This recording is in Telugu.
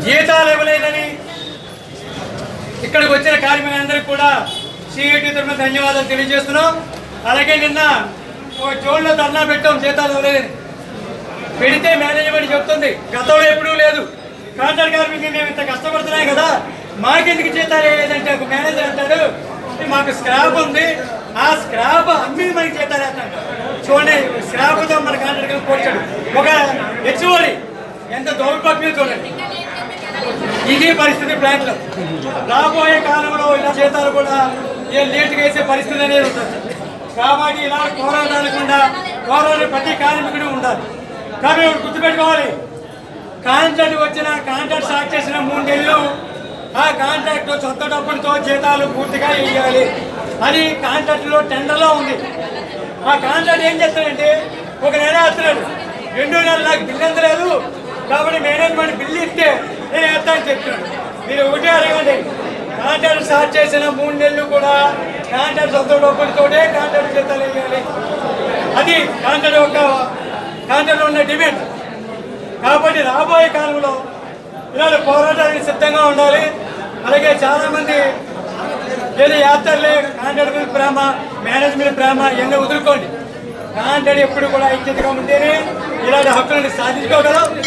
జీతాలు ఇవ్వలేదని ఇక్కడికి వచ్చిన కార్మికులందరికీ కూడా సిఐటి తరఫున ధన్యవాదాలు తెలియజేస్తున్నాం. అలాగే నిన్న ఒక జోన్లో ధర్నా పెట్టాం, జీతాలు ఇవ్వలేదని. పెడితే మేనేజ్మెంట్ చెప్తుంది గతంలో ఎప్పుడూ లేదు, కాంట్రాక్ట్ కార్మికులు మేము ఇంత కష్టపడుతున్నాం కదా మాకెందుకు జీతాలు వేయలేదంటే ఒక మేనేజర్ అంటాడు మాకు స్క్రాప్ ఉంది, ఆ స్క్రాప్ అమ్మి మనకి జీతాలు వేస్తాడు. చూడండి, స్క్రాప్తో మన కాంట్రాక్ట్ పోల్చాడు. ఒక హెచ్ఓడి ఎంత దౌర్భాగ్యం చూడండి. ఇది పరిస్థితి ప్లాంట్లో. రాబోయే కాలంలో ఇలా జీతాలు కూడా లేటుగా వేసే పరిస్థితి అనేది ఉంటుంది. కాబట్టి ఇలా పోరాటాలకుండా పోరాడే ప్రతి కార్మికుడు ఉండాలి. కాబట్టి గుర్తుపెట్టుకోవాలి, కాంట్రాక్ట్ వచ్చిన కాంట్రాక్ట్ స్టార్ట్ చేసిన 3 నెలలు ఆ కాంట్రాక్ట్ సొంత డబ్బులతో జీతాలు పూర్తిగా ఇవ్వాలి అని కాంట్రాక్ట్లో టెండర్లో ఉంది. ఆ కాంట్రాక్ట్ ఏం చేస్తాడంటే ఒక నెల వేస్తున్నాడు, 2 నెలలు నాకు బిల్లు అందలేదు కాబట్టి మేనేజ్మెంట్ బిల్లు ఇస్తే నేను వేస్తాను చెప్తున్నాడు. మీరు ఒకటే అడగండి, కాంట్రాక్ట్ స్టార్ట్ చేసిన 3 నెలలు కూడా కాంట్రాక్ట్ సొంత డబ్బులతోనే కాంట్రాక్ట్ జీతాలు ఇవ్వాలి. అది కాంట్రాక్ట్లో ఉన్న డిమాండ్. కాబట్టి రాబోయే కాలంలో ఇలాంటి పోరాటానికి సిద్ధంగా ఉండాలి. అలాగే చాలామంది ఏదో యాత్రలే కాంట్రాక్ట్ మీద ప్రేమ, మేనేజ్మెంట్ ప్రేమ ఇవన్నీ వదులుకోండి. కాంట్రాక్ట్ ఎప్పుడు కూడా ఐక్యతగా ఉంటేనే ఇలాంటి హక్కులను సాధించుకోగలం.